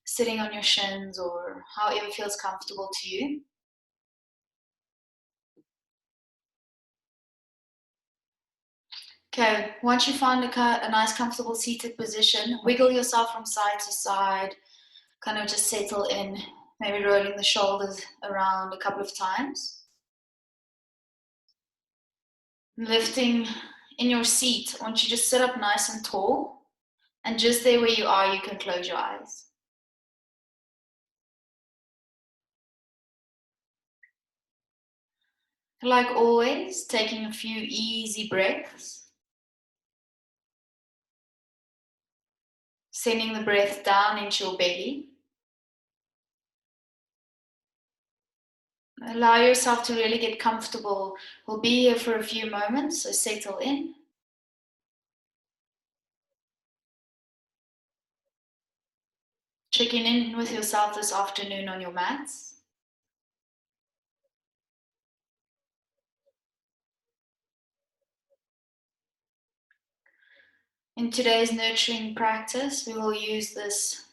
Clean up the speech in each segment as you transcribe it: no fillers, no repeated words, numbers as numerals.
sitting on your shins or however feels comfortable to you. Okay, once you find a nice comfortable seated position, wiggle yourself from side to side, kind of just settle in, maybe rolling the shoulders around a couple of times. Lifting in your seat, I want you to just sit up nice and tall, and just there where you are, you can close your eyes. Like always, taking a few easy breaths, sending the breath down into your belly. Allow yourself to really get comfortable. We'll be here for a few moments, so settle in. Checking in with yourself this afternoon on your mats. In today's nurturing practice, we will use this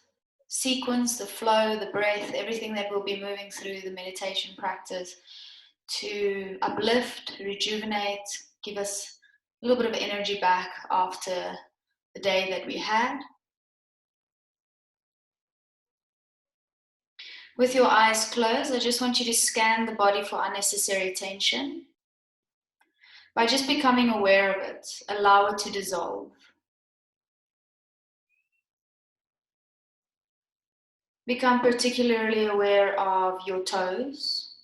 sequence, the flow, the breath, everything that we'll be moving through the meditation practice to uplift, rejuvenate, give us a little bit of energy back after the day that we had. With your eyes closed, I just want you to scan the body for unnecessary tension. By just becoming aware of it, allow it to dissolve. Become particularly aware of your toes,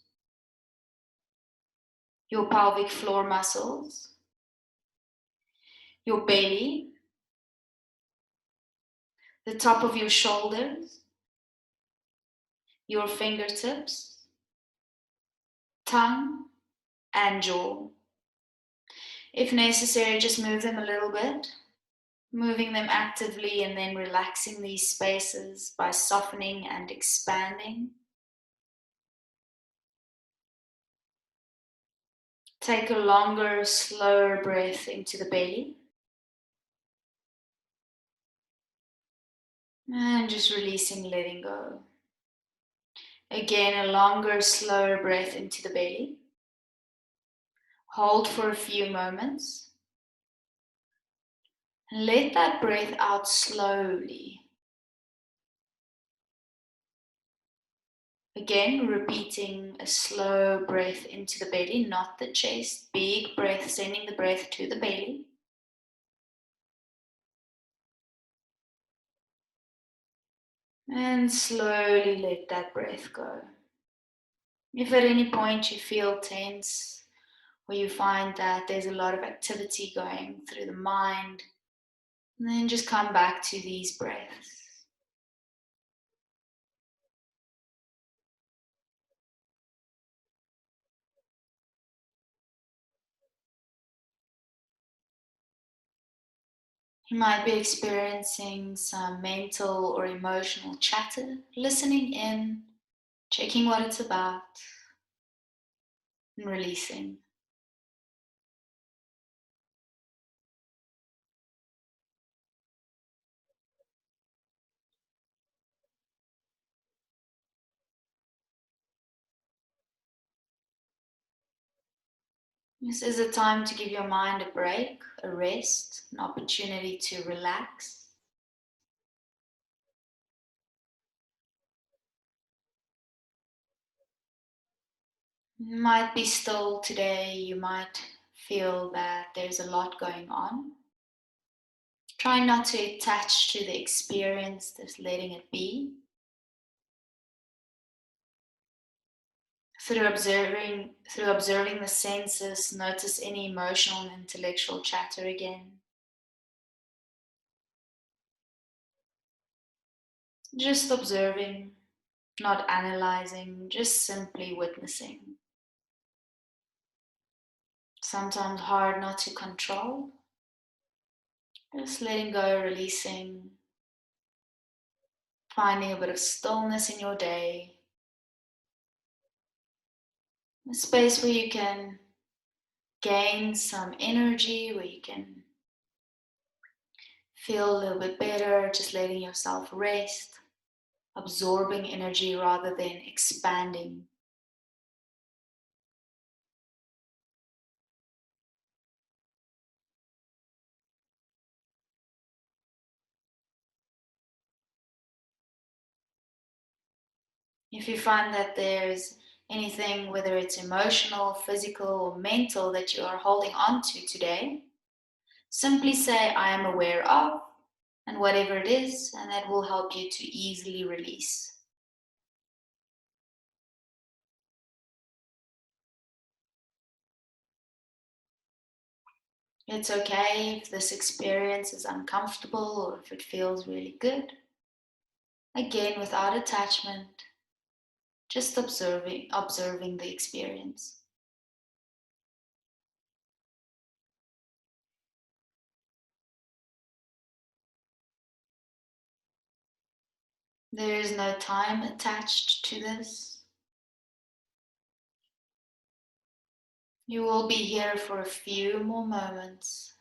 your pelvic floor muscles, your belly, the top of your shoulders, your fingertips, tongue, and jaw. If necessary, just move them a little bit, moving them actively and then relaxing these spaces by softening and expanding. Take a longer, slower breath into the belly. And just releasing, letting go. Again, a longer, slower breath into the belly. Hold for a few moments. And let that breath out slowly. Again, repeating a slow breath into the belly, not the chest. Big breath, sending the breath to the belly. And slowly let that breath go. If at any point you feel tense or you find that there's a lot of activity going through the mind, then just come back to these breaths. You might be experiencing some mental or emotional chatter, listening in, checking what it's about, and releasing. This is a time to give your mind a break, a rest, an opportunity to relax. You might be still today, you might feel that there's a lot going on. Try not to attach to the experience, just letting it be. Through observing the senses, notice any emotional and intellectual chatter again. Just observing, not analyzing, just simply witnessing. Sometimes hard not to control. Just letting go, releasing, finding a bit of stillness in your day. A space where you can gain some energy, where you can feel a little bit better, just letting yourself rest. absorbing energy rather than expanding. If you find that there's anything, whether it's emotional, physical, or mental, that you are holding on to today, simply say, I am aware of, and whatever it is, and that will help you to easily release. It's okay if this experience is uncomfortable or if it feels really good. Again, without attachment, just observing the experience. There is no time attached to this. You will be here for a few more moments.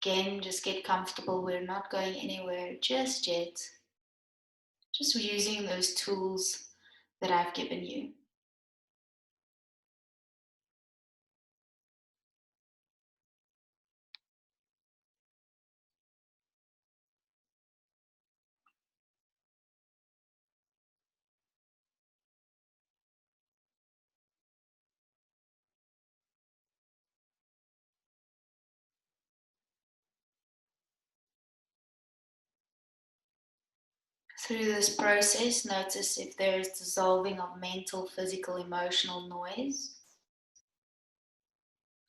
Again, just get comfortable. We're not going anywhere just yet. Just using those tools that I've given you. Through this process, notice if there is dissolving of mental, physical, emotional noise.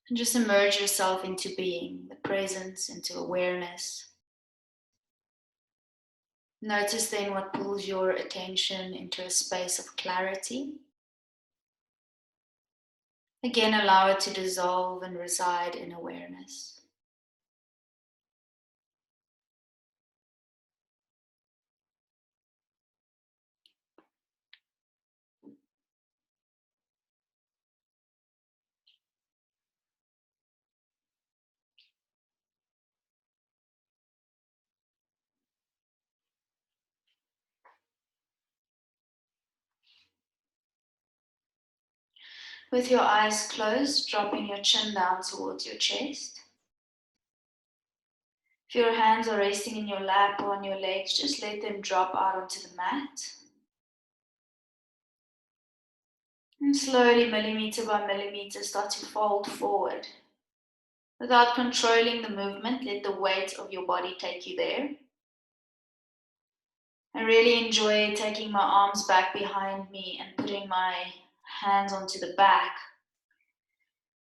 And just immerse yourself into being, the presence, into awareness. Notice then what pulls your attention into a space of clarity. Again, allow it to dissolve and reside in awareness. With your eyes closed, dropping your chin down towards your chest. If your hands are resting in your lap or on your legs, just let them drop out onto the mat. And slowly, millimeter by millimeter, start to fold forward. Without controlling the movement, let the weight of your body take you there. I really enjoy taking my arms back behind me and putting my hands onto the back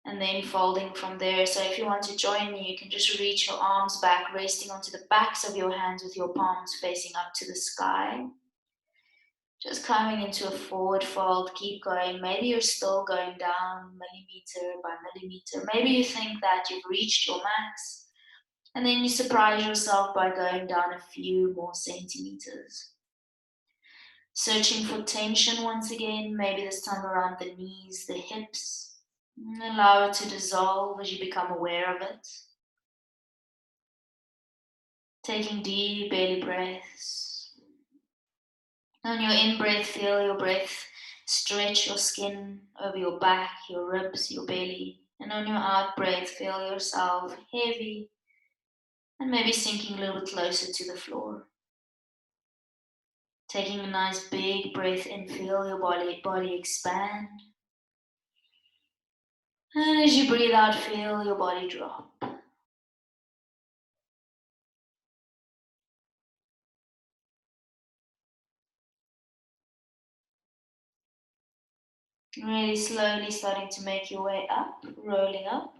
and then folding from there. So if you want to join me, you can just reach your arms back, resting onto the backs of your hands with your palms facing up to the sky. Just coming into a forward fold, keep going. Maybe you're still going down millimeter by millimeter. Maybe you think that you've reached your max, and then you surprise yourself by going down a few more centimeters. Searching for tension once again, maybe this time around the knees, the hips. Allow it to dissolve as you become aware of it. Taking deep belly breaths. On your in-breath, feel your breath stretch your skin over your back, your ribs, your belly. And on your out-breath, feel yourself heavy and maybe sinking a little bit closer to the floor. Taking a nice big breath in, feel your body expand. And as you breathe out, feel your body drop. Really slowly starting to make your way up, rolling up.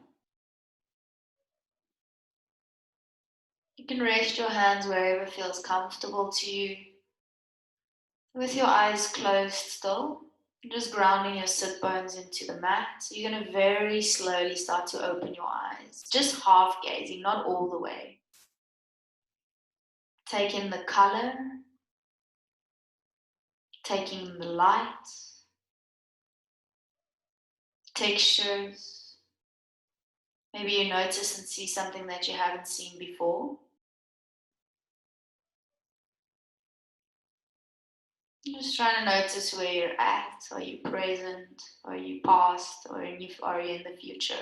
You can rest your hands wherever feels comfortable to you. With your eyes closed still, just grounding your sit bones into the mat. So you're going to very slowly start to open your eyes, just half gazing, not all the way. Take in the color, taking in the light, textures. Maybe you notice and see something that you haven't seen before. Just trying to notice where you're at. Are you present? Are you past? Or are you in the future?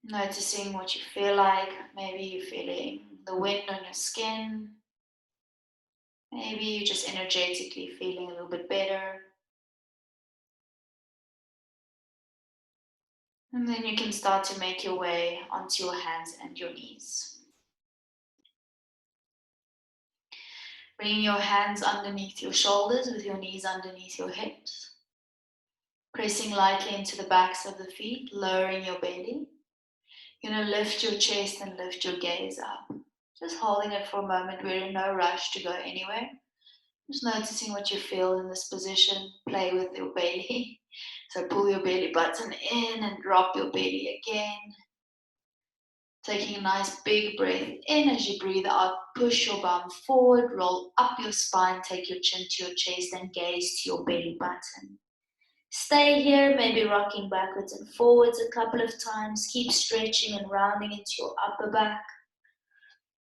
Noticing what you feel like. Maybe you're feeling the wind on your skin. Maybe you're just energetically feeling a little bit better. And then you can start to make your way onto your hands and your knees. Bringing your hands underneath your shoulders with your knees underneath your hips. Pressing lightly into the backs of the feet, lowering your belly. You're going to lift your chest and lift your gaze up. Just holding it for a moment. We're in no rush to go anywhere. Just noticing what you feel in this position. Play with your belly. So pull your belly button in and drop your belly again. Taking a nice big breath in as you breathe out. Push your bum forward, roll up your spine, take your chin to your chest and gaze to your belly button. Stay here, maybe rocking backwards and forwards a couple of times. Keep stretching and rounding into your upper back.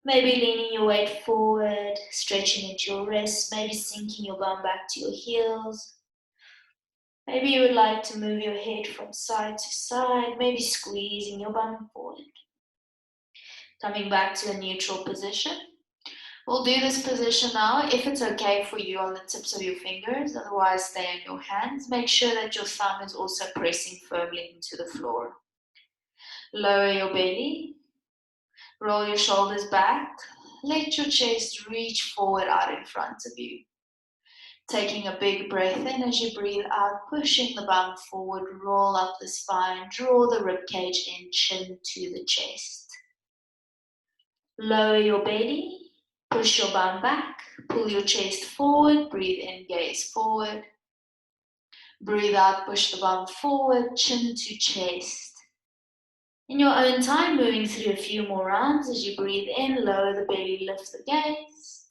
Maybe leaning your weight forward, stretching into your wrists, maybe sinking your bum back to your heels. Maybe you would like to move your head from side to side, maybe squeezing your bum forward. Coming back to a neutral position. We'll do this position now, if it's okay for you, on the tips of your fingers, otherwise stay on your hands. Make sure that your thumb is also pressing firmly into the floor. Lower your belly, roll your shoulders back, let your chest reach forward out in front of you. Taking a big breath in as you breathe out, pushing the bum forward, roll up the spine, draw the rib cage in, chin to the chest. Lower your belly, push your bum back, pull your chest forward, breathe in, gaze forward. Breathe out, push the bum forward, chin to chest. In your own time, moving through a few more rounds as you breathe in, lower the belly, lift the gaze.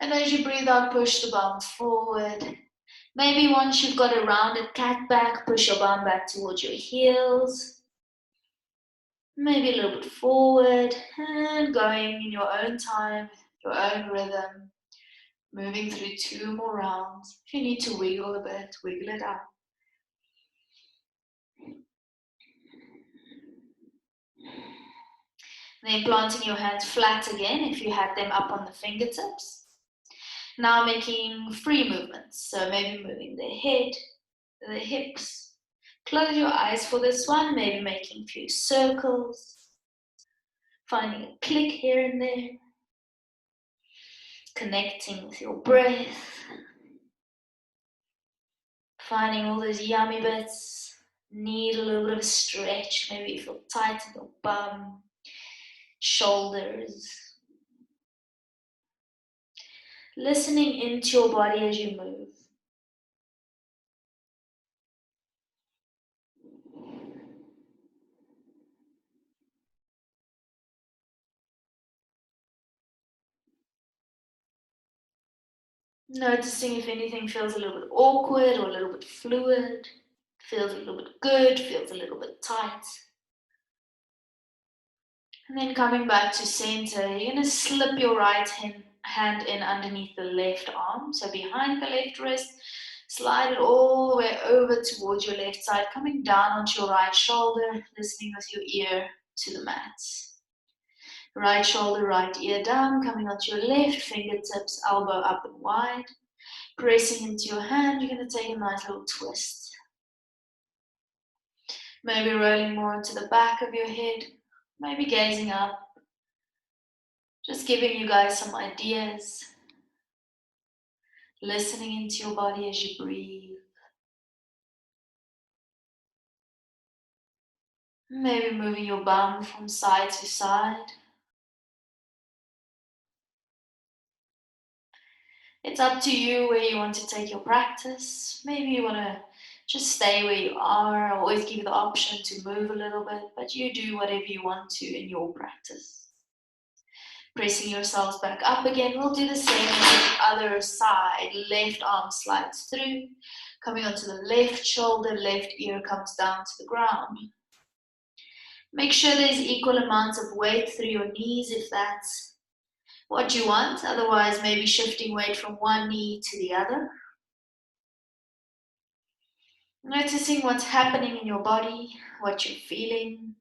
And as you breathe out, push the bum forward. Maybe once you've got a rounded cat back, push your bum back towards your heels. Maybe a little bit forward and going in your own time, your own rhythm. Moving through 2 more rounds. If you need to wiggle a bit, wiggle it out. Then planting your hands flat again if you had them up on the fingertips. Now making free movements. So maybe moving the head, the hips. Close your eyes for this one, maybe making a few circles. Finding a click here and there. Connecting with your breath. Finding all those yummy bits. Need a little bit of a stretch. Maybe you feel tight in your bum, shoulders. Listening into your body as you move. Noticing if anything feels a little bit awkward or a little bit fluid. Feels a little bit good, feels a little bit tight. And then coming back to center, you're going to slip your right hand in underneath the left arm. So behind the left wrist, slide it all the way over towards your left side, coming down onto your right shoulder, listening with your ear to the mat. Right shoulder, right ear down, coming onto your left, fingertips, elbow up and wide. Pressing into your hand, you're going to take a nice little twist. Maybe rolling more into the back of your head, maybe gazing up. Just giving you guys some ideas. Listening into your body as you breathe. Maybe moving your bum from side to side. It's up to you where you want to take your practice. Maybe you want to just stay where you are. I always give you the option to move a little bit, but you do whatever you want to in your practice. Pressing yourselves back up again. We'll do the same on the other side. Left arm slides through. Coming onto the left shoulder, left ear comes down to the ground. Make sure there's equal amounts of weight through your knees if that's what you want. Otherwise, maybe shifting weight from one knee to the other. Noticing what's happening in your body, what you're feeling,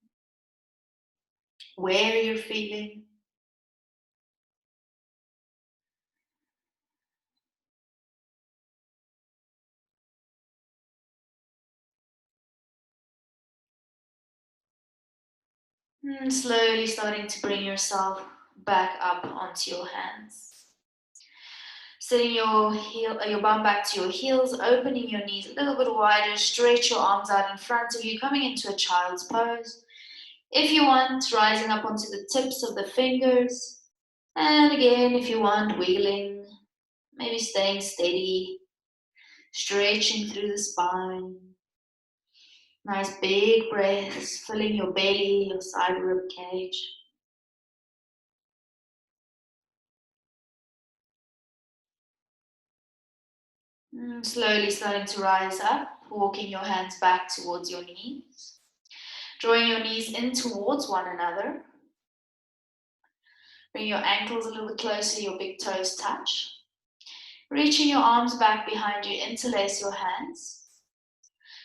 where you're feeling. And slowly starting to bring yourself back up onto your hands. Sitting your bum back to your heels, opening your knees a little bit wider, stretch your arms out in front of you, coming into a child's pose. If you want, rising up onto the tips of the fingers. And again, if you want, wiggling, maybe staying steady, stretching through the spine. Nice big breaths, filling your belly, your side rib cage. Slowly starting to rise up, walking your hands back towards your knees. Drawing your knees in towards one another. Bring your ankles a little bit closer, your big toes touch. Reaching your arms back behind you, interlace your hands.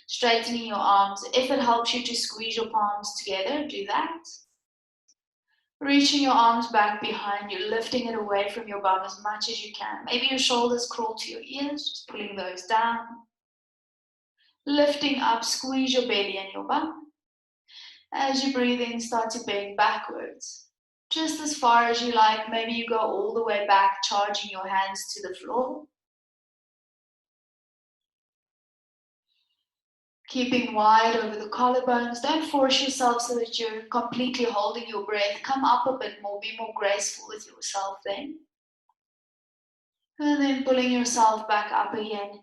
Straightening your arms. If it helps you to squeeze your palms together, do that. Reaching your arms back behind you, lifting it away from your bum as much as you can. Maybe your shoulders crawl to your ears, just pulling those down. Lifting up, squeeze your belly and your bum. As you breathe in, start to bend backwards. Just as far as you like. Maybe you go all the way back, charging your hands to the floor. Keeping wide over the collarbones. Don't force yourself so that you're completely holding your breath. Come up a bit more. Be more graceful with yourself then. And then pulling yourself back up again.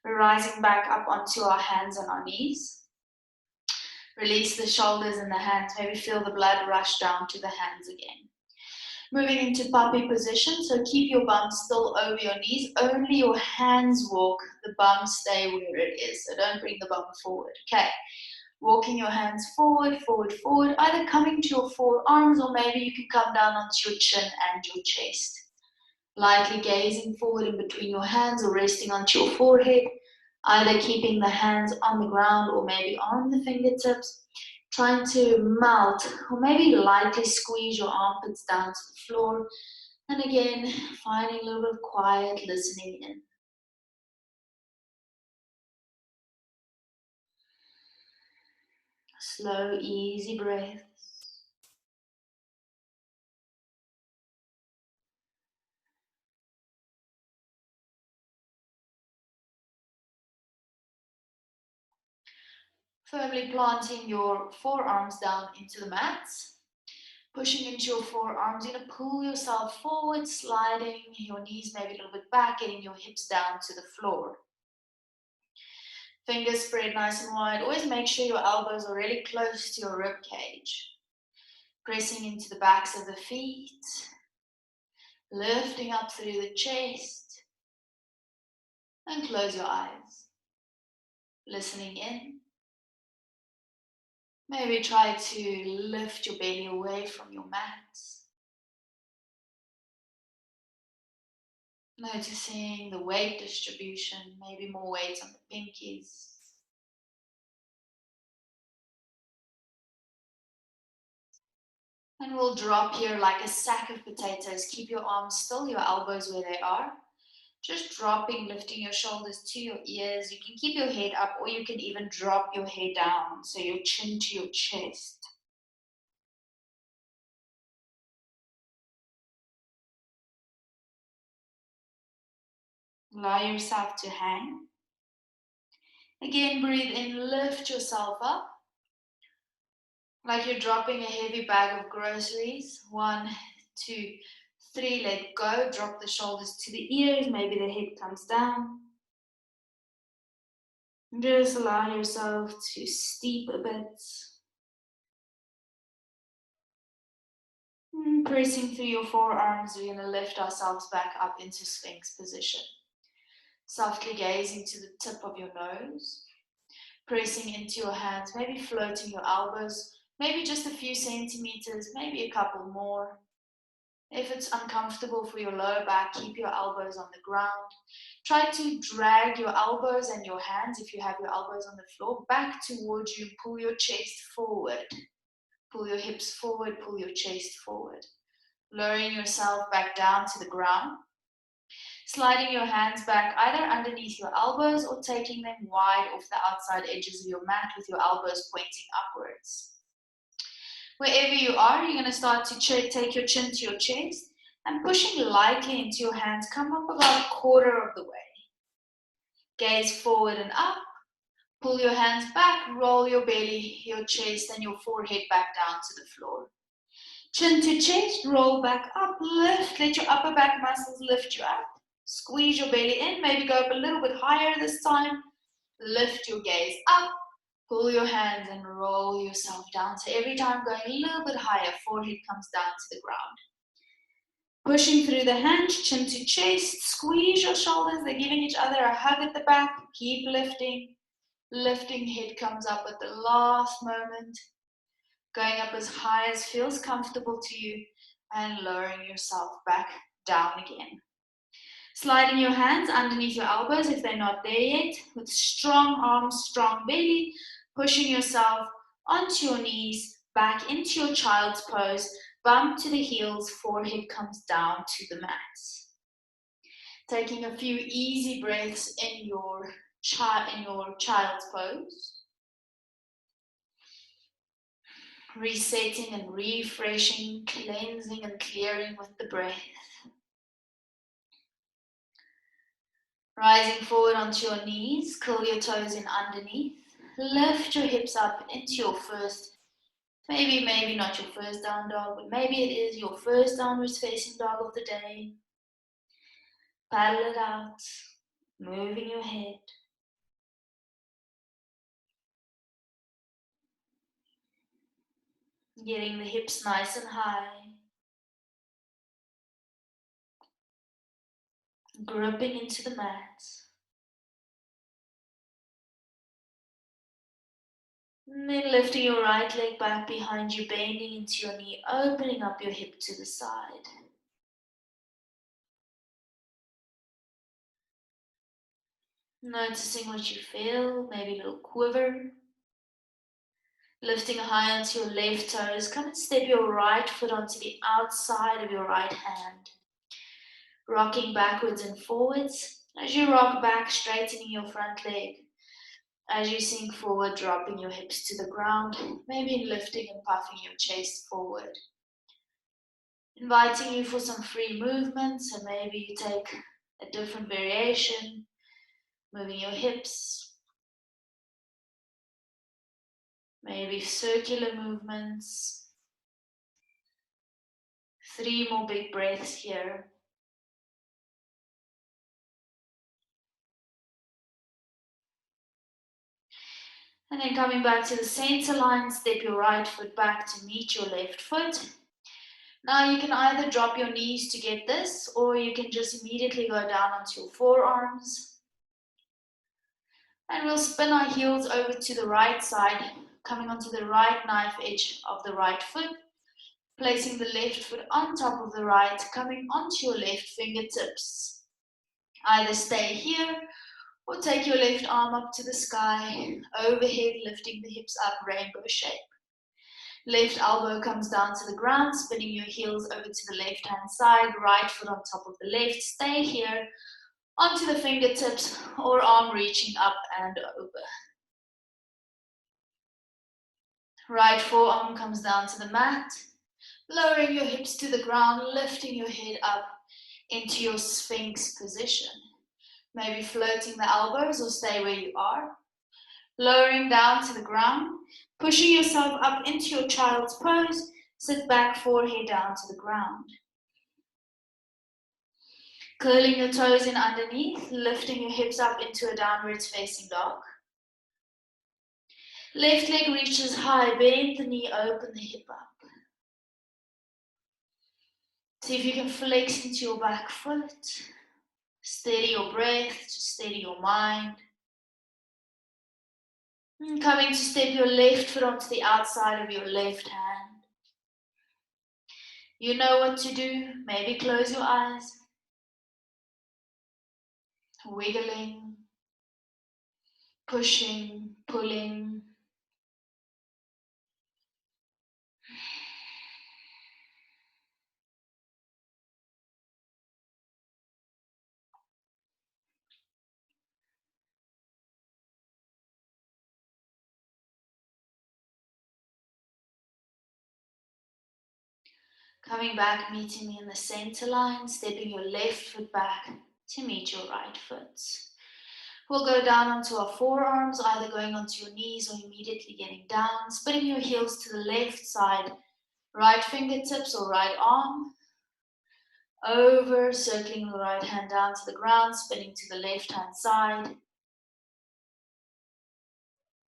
We're rising back up onto our hands and our knees. Release the shoulders and the hands. Maybe feel the blood rush down to the hands again. Moving into puppy position. So keep your bum still over your knees. Only your hands walk. The bum stay where it is. So don't bring the bum forward. Okay. Walking your hands forward, forward, forward. Either coming to your forearms or maybe you can come down onto your chin and your chest. Lightly gazing forward in between your hands or resting onto your forehead. Either keeping the hands on the ground or maybe on the fingertips. Trying to melt or maybe lightly squeeze your armpits down to the floor. And again, finding a little bit of quiet, listening in. Slow, easy breaths. Firmly planting your forearms down into the mats. Pushing into your forearms, you're going to pull yourself forward, sliding your knees maybe a little bit back, getting your hips down to the floor. Fingers spread nice and wide. Always make sure your elbows are really close to your rib cage. Pressing into the backs of the feet. Lifting up through the chest. And close your eyes. Listening in. Maybe try to lift your belly away from your mat. Noticing the weight distribution, maybe more weight on the pinkies. And we'll drop here like a sack of potatoes. Keep your arms still, your elbows where they are. Just dropping, lifting your shoulders to your ears. You can keep your head up or you can even drop your head down. So your chin to your chest. Allow yourself to hang. Again, breathe in, lift yourself up. Like you're dropping a heavy bag of groceries. 1, 2, 3, let go. Drop the shoulders to the ears. Maybe the head comes down. Just allow yourself to steep a bit. Pressing through your forearms, we're going to lift ourselves back up into Sphinx position. Softly gazing to the tip of your nose. Pressing into your hands, maybe floating your elbows. maybe just a few centimeters, maybe a couple more. If it's uncomfortable for your lower back, keep your elbows on the ground. Try to drag your elbows and your hands, if you have your elbows on the floor, back towards you. Pull your chest forward. Pull your hips forward, pull your chest forward. Lowering yourself back down to the ground. Sliding your hands back either underneath your elbows or taking them wide off the outside edges of your mat with your elbows pointing upwards. Wherever you are, you're going to start to take your chin to your chest and pushing lightly into your hands. Come up about a quarter of the way. Gaze forward and up. Pull your hands back, roll your belly, your chest and your forehead back down to the floor. Chin to chest, roll back up, lift, let your upper back muscles lift you up. Squeeze your belly in, maybe go up a little bit higher this time. Lift your gaze up. Pull your hands and roll yourself down. So every time going a little bit higher, forehead comes down to the ground. Pushing through the hands, chin to chest, squeeze your shoulders. They're giving each other a hug at the back. Keep lifting. Lifting, head comes up at the last moment. Going up as high as feels comfortable to you and lowering yourself back down again. Sliding your hands underneath your elbows if they're not there yet, with strong arms, strong belly, pushing yourself onto your knees, back into your child's pose, bump to the heels, forehead comes down to the mat. Taking a few easy breaths in your child's pose. Resetting and refreshing, cleansing and clearing with the breath. Rising forward onto your knees, curl your toes in underneath. Lift your hips up into your first, maybe not your first down dog, but maybe it is your first downwards facing dog of the day. Paddle it out, moving your head. Getting the hips nice and high. Gripping into the mat. And then lifting your right leg back behind you, bending into your knee, opening up your hip to the side. Noticing what you feel, maybe a little quiver. Lifting high onto your left toes, come and step your right foot onto the outside of your right hand. Rocking backwards and forwards. As you rock back, straightening your front leg. As you sink forward, dropping your hips to the ground, maybe lifting and puffing your chest forward. Inviting you for some free movement, so maybe you take a different variation, moving your hips, maybe circular movements. 3 more big breaths here. And then coming back to the center line, step your right foot back to meet your left foot. Now you can either drop your knees to get this, or you can just immediately go down onto your forearms. And we'll spin our heels over to the right side, coming onto the right knife edge of the right foot, placing the left foot on top of the right, coming onto your left fingertips. Either stay here, or take your left arm up to the sky, overhead, lifting the hips up, rainbow shape. Left elbow comes down to the ground, spinning your heels over to the left-hand side, right foot on top of the left. Stay here, onto the fingertips, or arm reaching up and over. Right forearm comes down to the mat, lowering your hips to the ground, lifting your head up into your Sphinx position. Maybe floating the elbows or stay where you are. Lowering down to the ground, pushing yourself up into your child's pose, sit back, forehead down to the ground. Curling your toes in underneath, lifting your hips up into a downwards facing dog. Left leg reaches high, bend the knee, open the hip up. See if you can flex into your back foot. Steady your breath, just steady your mind. And coming to step your left foot onto the outside of your left hand. You know what to do. Maybe close your eyes. Wiggling, pushing, pulling. Coming back, meeting me in the center line, stepping your left foot back to meet your right foot. We'll go down onto our forearms, either going onto your knees or immediately getting down, spinning your heels to the left side, right fingertips or right arm, over, circling the right hand down to the ground, spinning to the left hand side,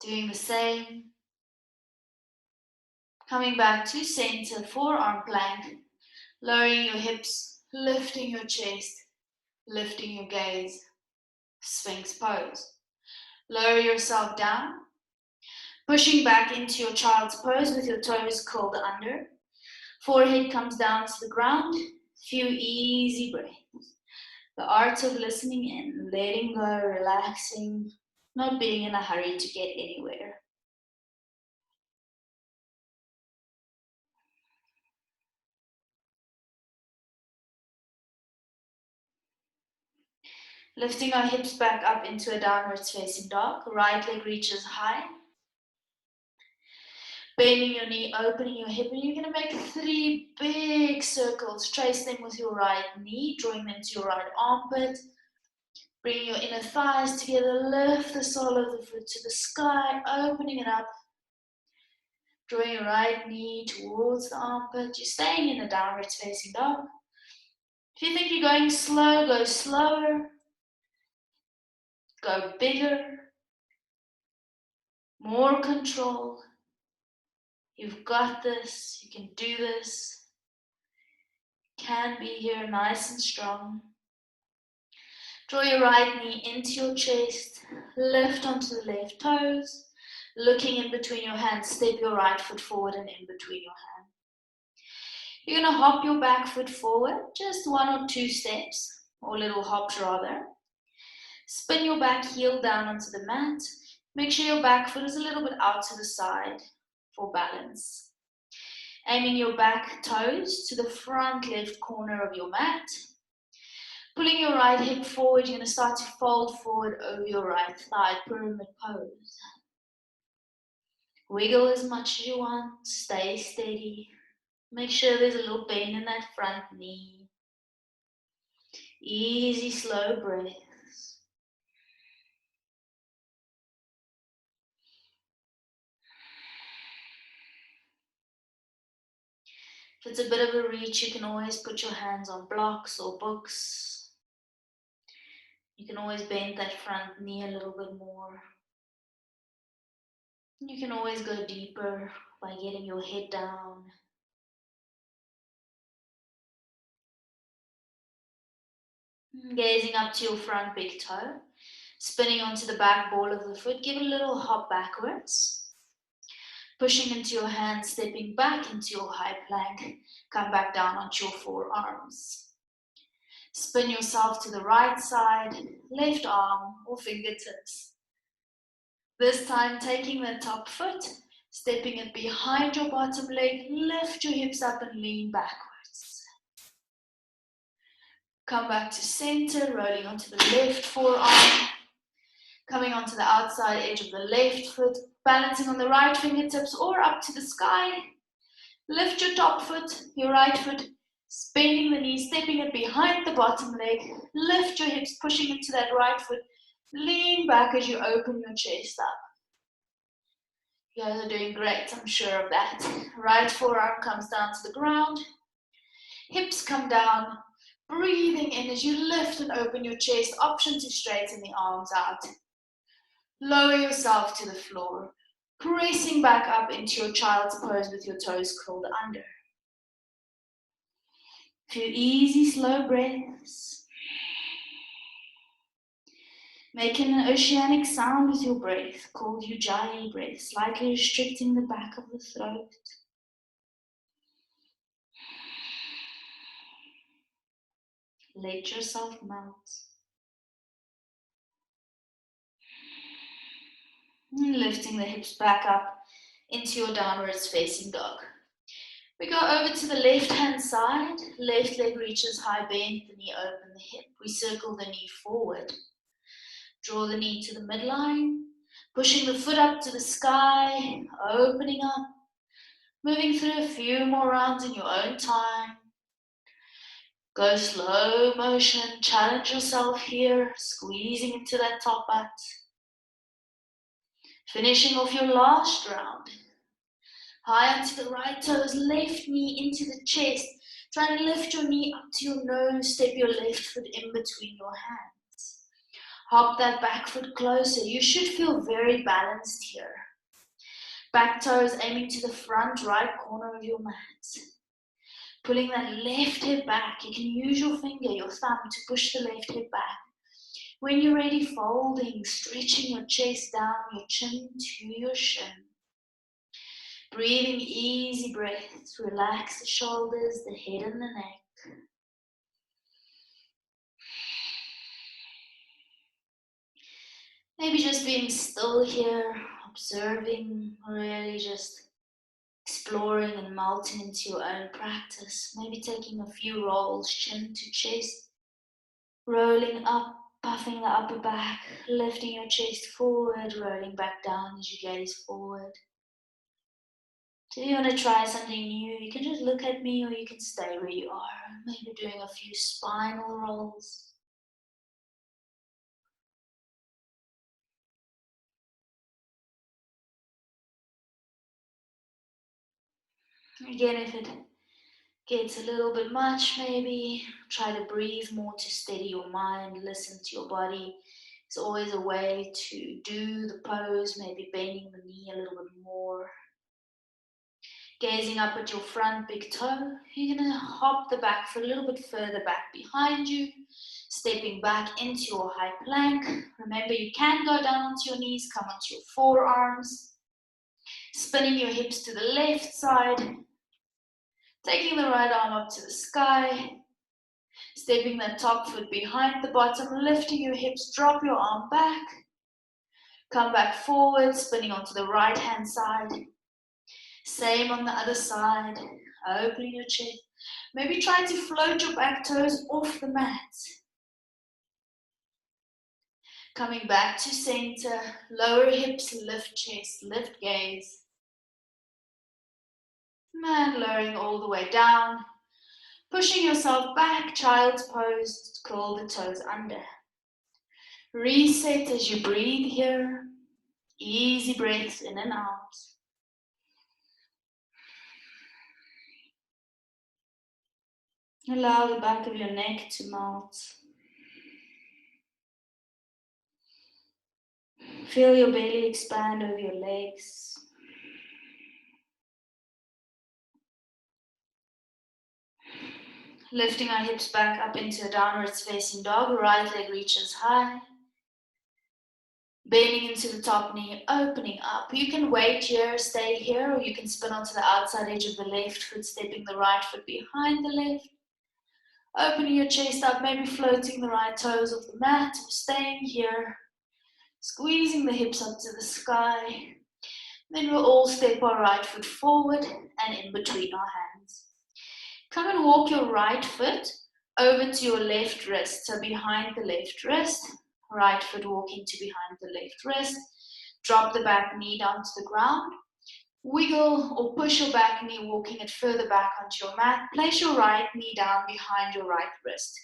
doing the same. Coming back to center, forearm plank, lowering your hips, lifting your chest, lifting your gaze, Sphinx pose. Lower yourself down, pushing back into your child's pose with your toes curled under. Forehead comes down to the ground, few easy breaths. The art of listening in, letting go, relaxing, not being in a hurry to get anywhere. Lifting our hips back up into a downwards facing dog. Right leg reaches high. Bending your knee, opening your hip, and you're going to make 3 big circles. Trace them with your right knee, drawing them to your right armpit. Bring your inner thighs together, lift the sole of the foot to the sky, opening it up. Drawing your right knee towards the armpit. You're staying in the downwards facing dog. If you think you're going slow, go slower. Go bigger. More control. You've got this. You can do this. Can be here nice and strong. Draw your right knee into your chest. Lift onto the left toes. Looking in between your hands, step your right foot forward and in between your hands. You're going to hop your back foot forward, just 1 or 2 steps, or little hops rather. Spin your back heel down onto the mat. Make sure your back foot is a little bit out to the side for balance. Aiming your back toes to the front left corner of your mat. Pulling your right hip forward, you're going to start to fold forward over your right thigh, pyramid pose. Wiggle as much as you want, stay steady. Make sure there's a little bend in that front knee. Easy, slow breaths. If it's a bit of a reach, you can always put your hands on blocks or books. You can always bend that front knee a little bit more. You can always go deeper by getting your head down. Gazing up to your front big toe. Spinning onto the back ball of the foot. Give it a little hop backwards. Pushing into your hands, stepping back into your high plank. Come back down onto your forearms. Spin yourself to the right side, left arm or fingertips. This time taking the top foot, stepping it behind your bottom leg, lift your hips up and lean backwards. Come back to center, rolling onto the left forearm, coming onto the outside edge of the left foot, balancing on the right fingertips or up to the sky. Lift your top foot, your right foot, bending the knee, stepping it behind the bottom leg. Lift your hips, pushing into that right foot. Lean back as you open your chest up. You guys are doing great, I'm sure of that. Right forearm comes down to the ground. Hips come down. Breathing in as you lift and open your chest. Option to straighten the arms out. Lower yourself to the floor. Pressing back up into your child's pose with your toes curled under. Few easy, slow breaths. Making an oceanic sound with your breath, called Ujjayi breath, slightly restricting the back of the throat. Let yourself melt. And lifting the hips back up into your downwards facing dog. We go over to the left hand side. Left leg reaches high, bend the knee, open the hip. We circle the knee forward. Draw the knee to the midline. Pushing the foot up to the sky, opening up. Moving through a few more rounds in your own time. Go slow motion, challenge yourself here, squeezing into that top butt. Finishing off your last round. High onto the right toes, left knee into the chest. Try to lift your knee up to your nose, step your left foot in between your hands. Hop that back foot closer. You should feel very balanced here. Back toes aiming to the front right corner of your mat. Pulling that left hip back. You can use your finger, your thumb to push the left hip back. When you're ready, folding, stretching your chest down, your chin to your shin. Breathing easy breaths. Relax the shoulders, the head and the neck. Maybe just being still here, observing, really just exploring and melting into your own practice. Maybe taking a few rolls, chin to chest, rolling up, puffing the upper back, lifting your chest forward, rolling back down as you gaze forward. So if you want to try something new, you can just look at me or you can stay where you are. Maybe doing a few spinal rolls. Again, if it gets a little bit much, maybe try to breathe more to steady your mind, listen to your body. It's always a way to do the pose, maybe bending the knee a little bit more. Gazing up at your front big toe, you're going to hop the back foot a little bit further back behind you, stepping back into your high plank. Remember, you can go down onto your knees, come onto your forearms, spinning your hips to the left side, taking the right arm up to the sky, stepping that top foot behind the bottom, lifting your hips, drop your arm back, come back forward, spinning onto the right hand side. Same on the other side, opening your chest. Maybe try to float your back toes off the mat. Coming back to center, lower hips, lift chest, lift gaze. And lowering all the way down. Pushing yourself back, child's pose, curl the toes under. Reset as you breathe here. Easy breaths in and out. Allow the back of your neck to melt. Feel your belly expand over your legs. Lifting our hips back up into a downwards facing dog. Right leg reaches high. Bending into the top knee, opening up. You can wait here, stay here, or you can spin onto the outside edge of the left foot, stepping the right foot behind the left. Opening your chest up, maybe floating the right toes off the mat, or staying here. Squeezing the hips up to the sky. Then we'll all step our right foot forward and in between our hands. Come and walk your right foot over to your left wrist. So behind the left wrist, right foot walking to behind the left wrist. Drop the back knee down to the ground. Wiggle or push your back knee, walking it further back onto your mat. Place your right knee down behind your right wrist.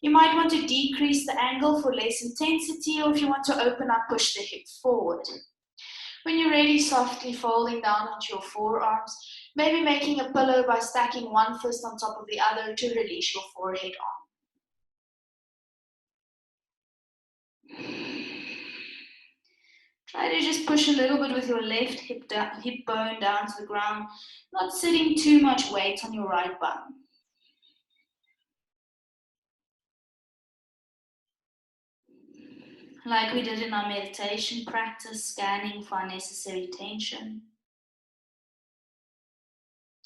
You might want to decrease the angle for less intensity, or if you want to open up, push the hip forward. When you're ready, softly folding down onto your forearms, maybe making a pillow by stacking one fist on top of the other to release your forehead on. Try to just push a little bit with your left hip bone down to the ground, not sitting too much weight on your right bum. Like we did in our meditation practice, scanning for unnecessary tension,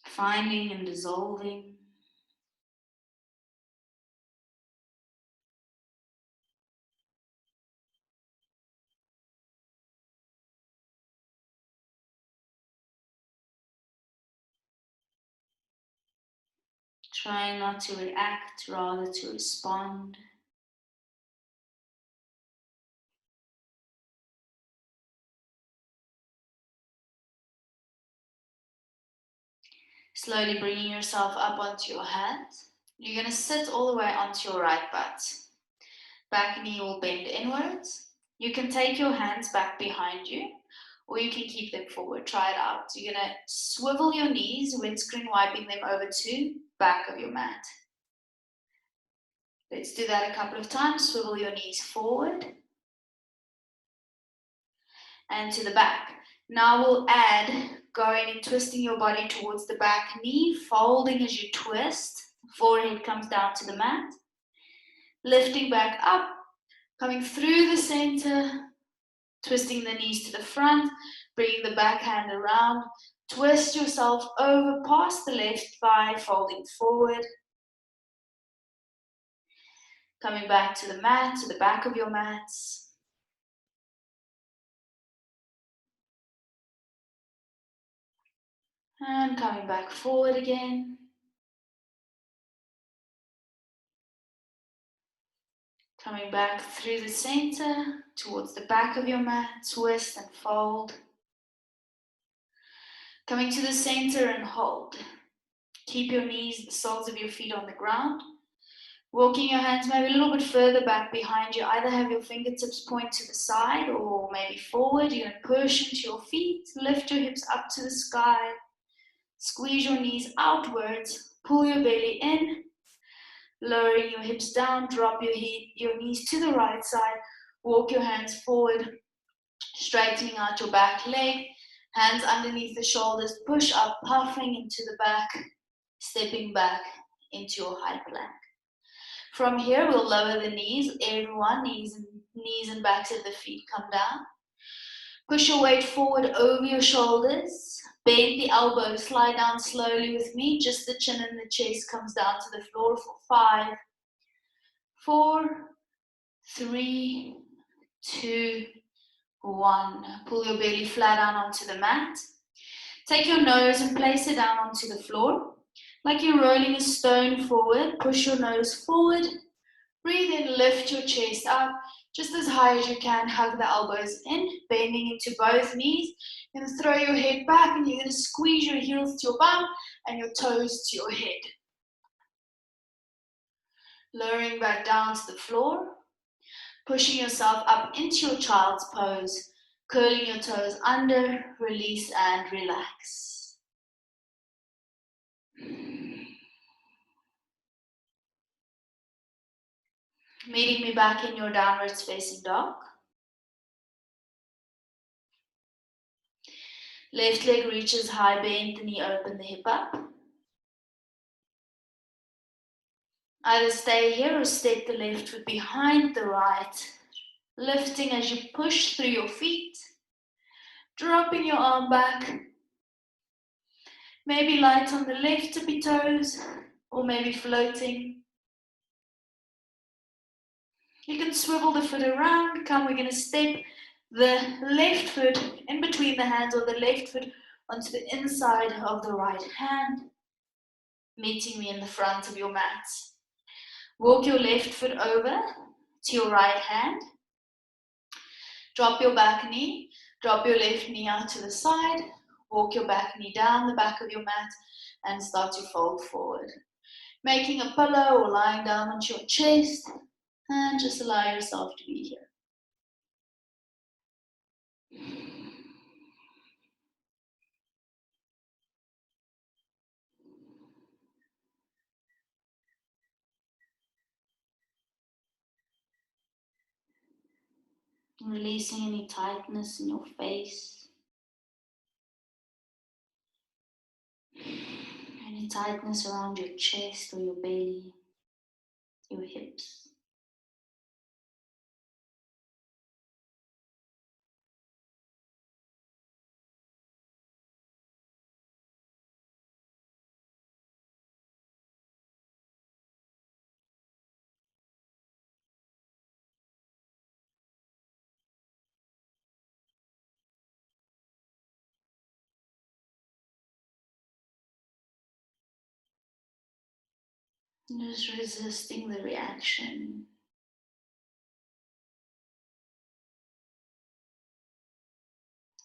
finding and dissolving. Trying not to react, rather to respond. Slowly bringing yourself up onto your hands. You're going to sit all the way onto your right butt. Back knee will bend inwards. You can take your hands back behind you, or you can keep them forward. Try it out. You're going to swivel your knees, windscreen wiping them over to back of your mat. Let's do that a couple of times. Swivel your knees forward and to the back. Now we'll add going and twisting your body towards the back knee, folding as you twist. Forehead comes down to the mat. Lifting back up, coming through the center, twisting the knees to the front, bringing the back hand around. Twist yourself over past the left thigh, folding forward. Coming back to the mat, to the back of your mats. And coming back forward again. Coming back through the center, towards the back of your mat, twist and fold. Coming to the center and hold. Keep your knees, the soles of your feet on the ground. Walking your hands maybe a little bit further back behind you. Either have your fingertips point to the side or maybe forward. You're going to push into your feet, lift your hips up to the sky. Squeeze your knees outwards, pull your belly in, lowering your hips down, drop your knees to the right side, walk your hands forward, straightening out your back leg, hands underneath the shoulders, push up, puffing into the back, stepping back into your high plank. From here, we'll lower the knees, everyone, knees and backs of the feet come down. Push your weight forward over your shoulders. Bend the elbows, slide down slowly with me. Just the chin and the chest comes down to the floor for 5, 4, 3, 2, 1. Pull your belly flat down onto the mat. Take your nose and place it down onto the floor. Like you're rolling a stone forward. Push your nose forward. Breathe in, lift your chest up just as high as you can. Hug the elbows in, bending into both knees. You're going to throw your head back and you're going to squeeze your heels to your bum and your toes to your head. Lowering back down to the floor. Pushing yourself up into your child's pose. Curling your toes under, release and relax. Meeting me back in your downwards facing dog. Left leg reaches high, bend the knee, open the hip up. Either stay here or step the left foot behind the right. Lifting as you push through your feet. Dropping your arm back. Maybe light on the left tippy toes or maybe floating. You can swivel the foot around. Come, we're going to step the left foot in between the hands or the left foot onto the inside of the right hand, meeting me in the front of your mat. Walk your left foot over to your right hand. Drop your back knee. Drop your left knee out to the side. Walk your back knee down the back of your mat and start to fold forward. Making a pillow or lying down onto your chest and just allow yourself to be here. Releasing any tightness in your face. Any tightness around your chest or your belly, your hips. Just resisting the reaction.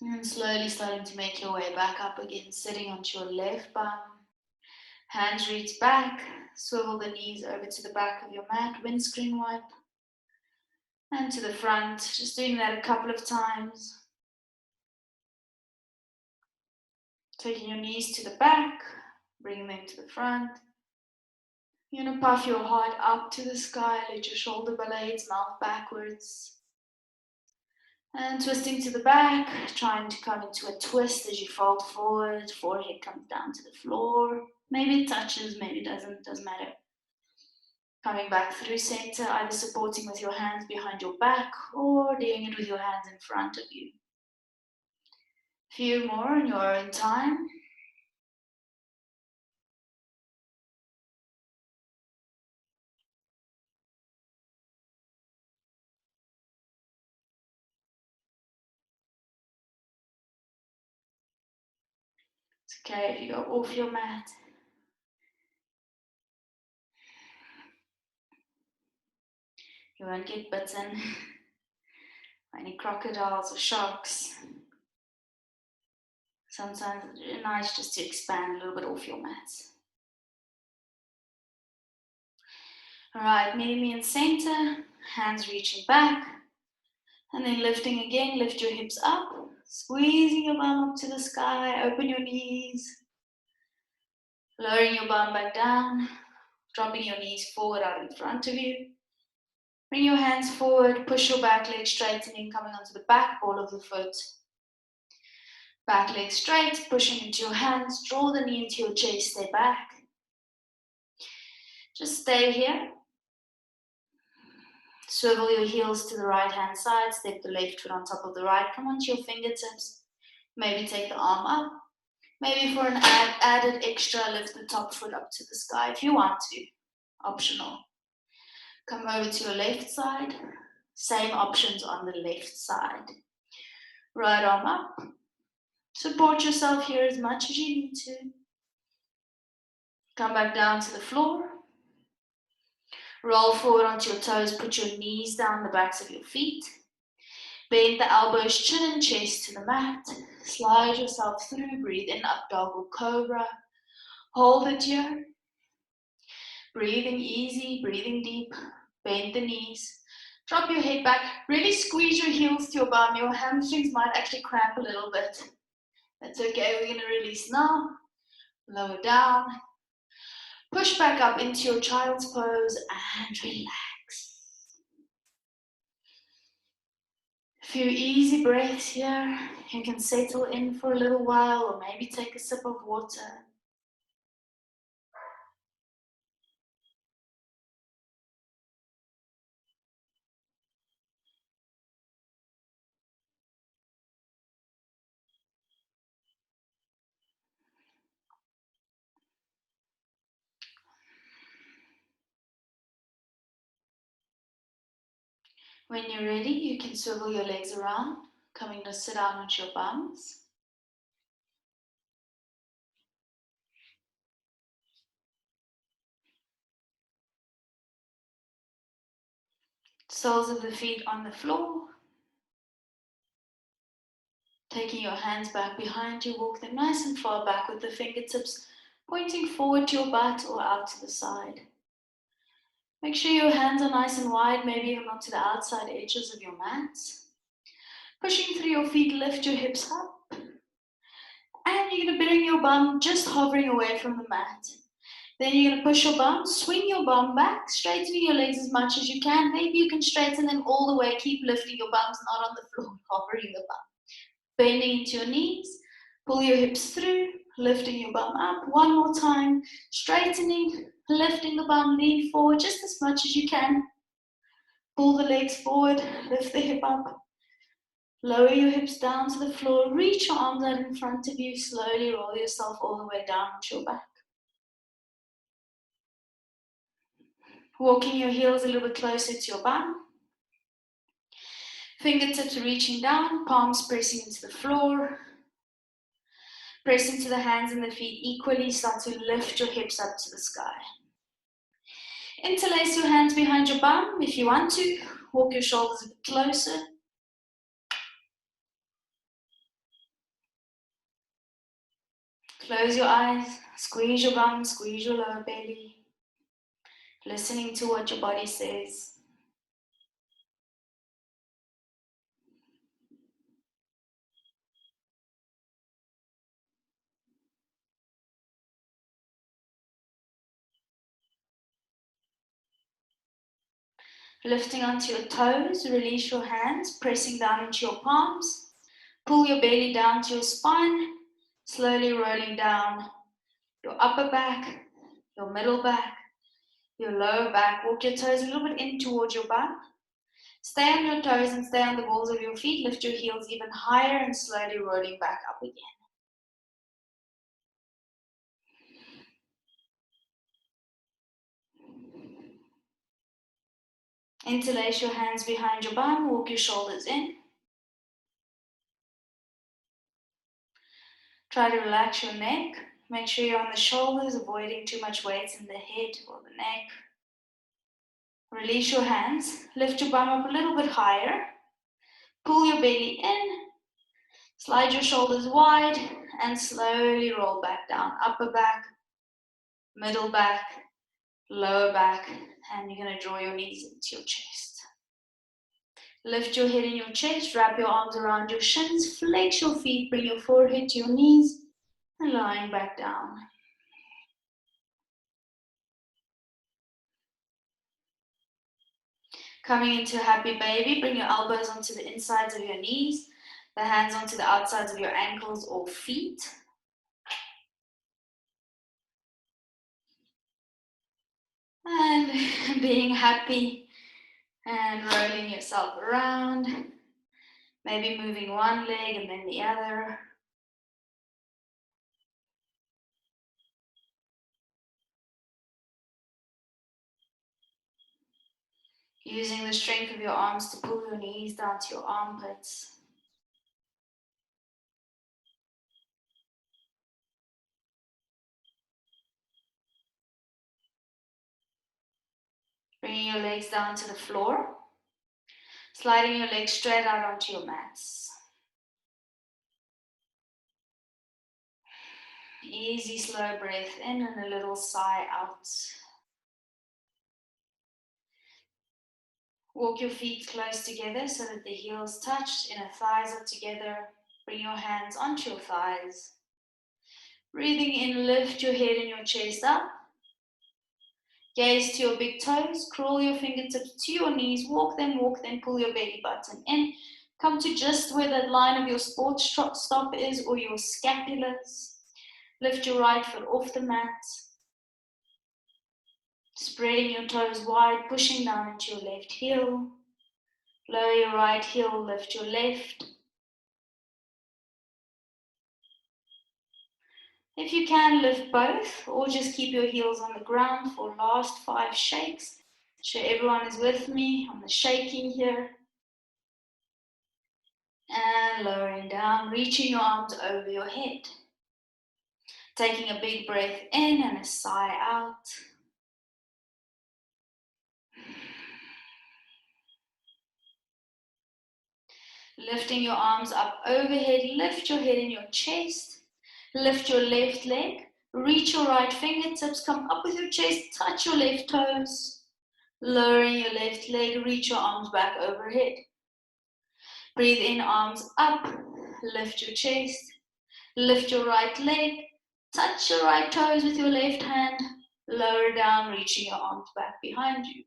And slowly starting to make your way back up again, sitting onto your left bum. Hands reach back, swivel the knees over to the back of your mat, windscreen wipe, and to the front. Just doing that a couple of times. Taking your knees to the back, bringing them to the front. You're going to puff your heart up to the sky, let your shoulder blades melt backwards. And twisting to the back, trying to come into a twist as you fold forward, forehead comes down to the floor. Maybe it touches, maybe it doesn't matter. Coming back through center, either supporting with your hands behind your back or doing it with your hands in front of you. A few more in your own time. It's okay if you go off your mat. You won't get bitten by any crocodiles or sharks. Sometimes it's nice just to expand a little bit off your mat. Alright, meeting me in center, hands reaching back, and then lifting again, lift your hips up, squeezing your bum up to the sky, open your knees, lowering your bum back down, dropping your knees forward out in front of you. Bring your hands forward, push your back leg straightening, coming onto the back ball of the foot. Back leg straight, pushing into your hands, draw the knee into your chest, stay back. Just stay here. Swivel your heels to the right hand side, step the left foot on top of the right, come onto your fingertips. Maybe take the arm up. Maybe for an added extra, lift the top foot up to the sky if you want to, optional. Come over to your left side, same options on the left side. Right arm up, support yourself here as much as you need to. Come back down to the floor. Roll forward onto your toes, put your knees down the backs of your feet. Bend the elbows, chin and chest to the mat. Slide yourself through, breathe in, up dog or cobra. Hold it here. Breathing easy, breathing deep. Bend the knees. Drop your head back. Really squeeze your heels to your bum. Your hamstrings might actually cramp a little bit. That's okay. We're going to release now. Lower down. Push back up into your child's pose and relax. A few easy breaths here. You can settle in for a little while or maybe take a sip of water. When you're ready, you can swivel your legs around, coming to sit down onto your bums. Soles of the feet on the floor. Taking your hands back behind you, walk them nice and far back with the fingertips pointing forward to your butt or out to the side. Make sure your hands are nice and wide, maybe even not to the outside edges of your mat. Pushing through your feet, lift your hips up. And you're going to bring your bum just hovering away from the mat. Then you're going to push your bum, swing your bum back, straightening your legs as much as you can. Maybe you can straighten them all the way. Keep lifting your bums, not on the floor, hovering the bum. Bending into your knees, pull your hips through, lifting your bum up. One more time, straightening, lifting the bum, lean forward just as much as you can. Pull the legs forward, lift the hip up. Lower your hips down to the floor, reach your arms out in front of you, slowly roll yourself all the way down onto your back. Walking your heels a little bit closer to your bum. Fingertips reaching down, palms pressing into the floor. Press into the hands and the feet equally, start to lift your hips up to the sky. Interlace your hands behind your bum if you want to. Walk your shoulders a bit closer. Close your eyes, squeeze your bum, squeeze your lower belly. Listening to what your body says. Lifting onto your toes, release your hands, pressing down into your palms. Pull your belly down to your spine, slowly rolling down your upper back, your middle back, your lower back. Walk your toes a little bit in towards your bum. Stay on your toes and stay on the balls of your feet. Lift your heels even higher and slowly rolling back up again. Interlace your hands behind your bum, walk your shoulders in. Try to relax your neck. Make sure you're on the shoulders, avoiding too much weight in the head or the neck. Release your hands. Lift your bum up a little bit higher. Pull your belly in. Slide your shoulders wide and slowly roll back down. Upper back, middle back, lower back, and you're going to draw your knees into your chest. Lift your head in your chest, wrap your arms around your shins, flex your feet, bring your forehead to your knees, and lying back down. Coming into happy baby, bring your elbows onto the insides of your knees, the hands onto the outsides of your ankles or feet. And being happy and rolling yourself around, maybe moving one leg and then the other. Using the strength of your arms to pull your knees down to your armpits. Bringing your legs down to the floor. Sliding your legs straight out onto your mats. Easy, slow breath in and a little sigh out. Walk your feet close together so that the heels touch, inner thighs are together. Bring your hands onto your thighs. Breathing in, lift your head and your chest up. Gaze to your big toes, crawl your fingertips to your knees, walk them, pull your belly button in. Come to just where that line of your sports stop is or your scapulas. Lift your right foot off the mat. Spreading your toes wide, pushing down into your left heel. Lower your right heel, lift your left. If you can, lift both, or just keep your heels on the ground for last 5 shakes. Sure everyone is with me on the shaking here. And lowering down, reaching your arms over your head. Taking a big breath in and a sigh out. Lifting your arms up overhead, lift your head in your chest. Lift your left leg, reach your right fingertips, come up with your chest, touch your left toes. Lowering your left leg, reach your arms back overhead. Breathe in, arms up, lift your chest, lift your right leg, touch your right toes with your left hand, lower down, reaching your arms back behind you.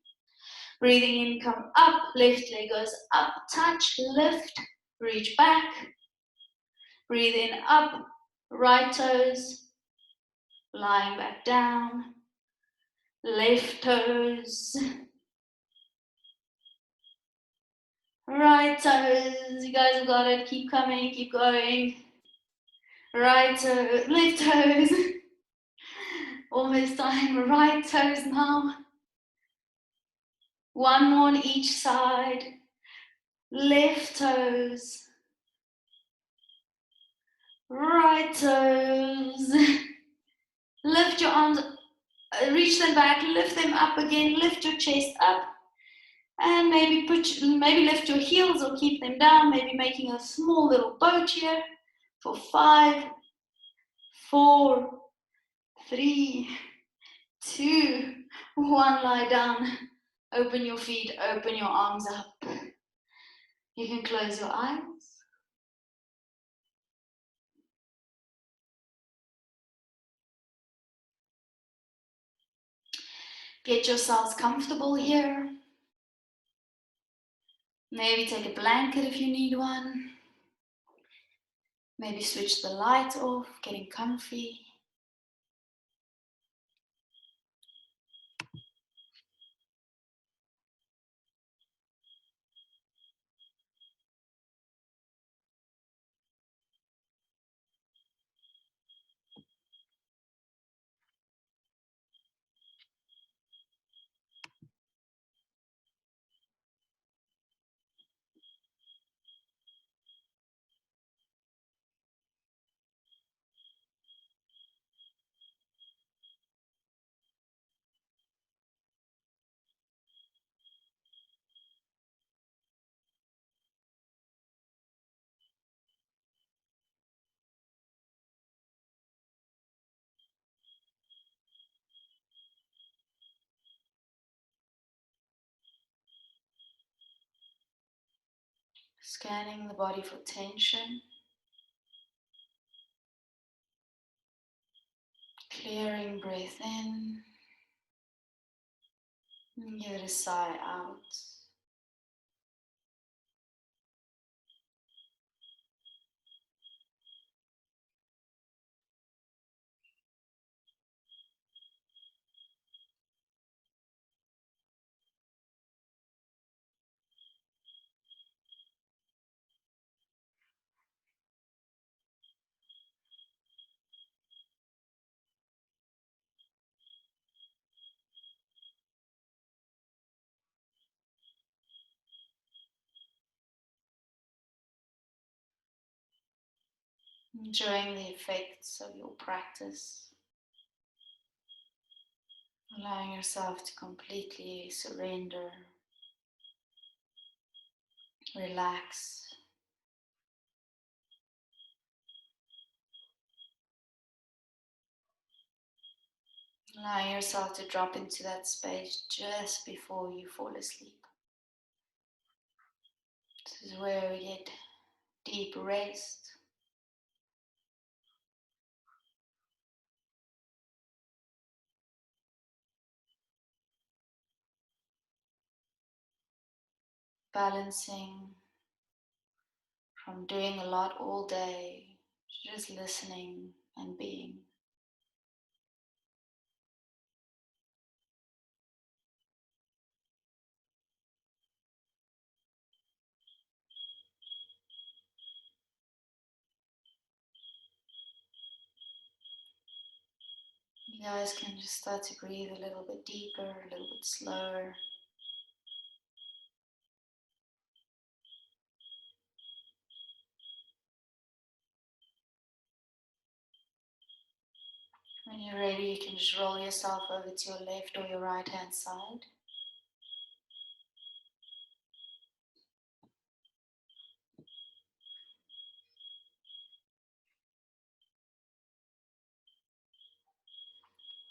Breathing in, come up, left leg goes up, touch, lift, reach back. Breathe in, up, right toes, lying back down, left toes, right toes. You guys have got it. Keep coming, keep going. Right toes, left toes. Almost time. Right toes now. One more on each side. Left toes. Right toes. Lift your arms reach them back, lift them up again, lift your chest up, and maybe lift your heels or keep them down, maybe making a small little boat here for 5, 4, 3, 2, 1, lie down. Open your feet, open your arms up. You can close your eyes. Get yourselves comfortable here. Maybe take a blanket if you need one. Maybe switch the light off, getting comfy. Scanning the body for tension. Clearing breath in. And give it a sigh out. Enjoying the effects of your practice. Allowing yourself to completely surrender, relax. Allowing yourself to drop into that space just before you fall asleep. This is where we get deep rest. Balancing from doing a lot all day, just listening and being. You guys can just start to breathe a little bit deeper, a little bit slower. When you're ready, you can just roll yourself over to your left or your right hand side.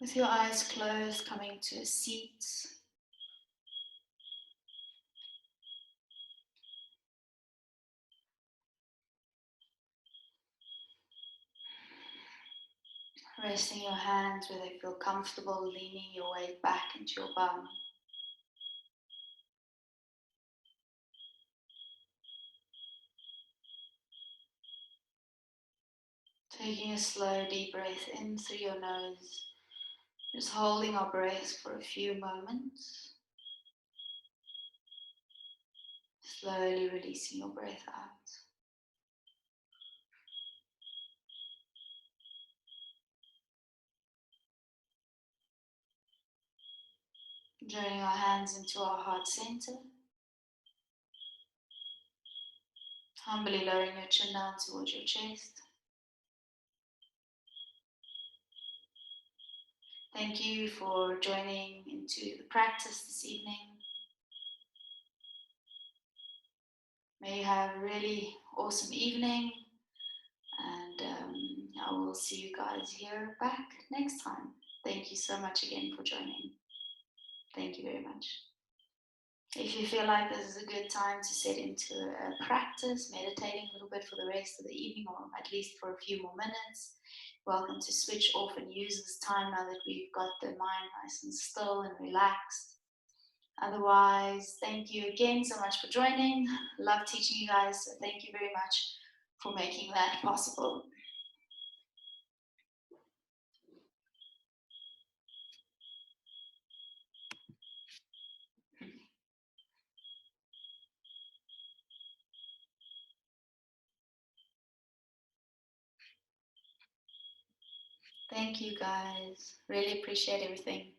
With your eyes closed, coming to a seat. Resting your hands where they feel comfortable, leaning your weight back into your bum. Taking a slow, deep breath in through your nose. Just holding our breath for a few moments. Slowly releasing your breath out. Drawing our hands into our heart center. Humbly lowering your chin down towards your chest. Thank you for joining into the practice this evening. May you have a really awesome evening, and I will see you guys here back next time. Thank you so much again for joining. Thank you very much. If you feel like this is a good time to set into a practice, meditating a little bit for the rest of the evening, or at least for a few more minutes, welcome to switch off and use this time now that we've got the mind nice and still and relaxed. Otherwise, thank you again so much for joining. Love teaching you guys, so thank you very much for making that possible. Thank you guys. Really appreciate everything.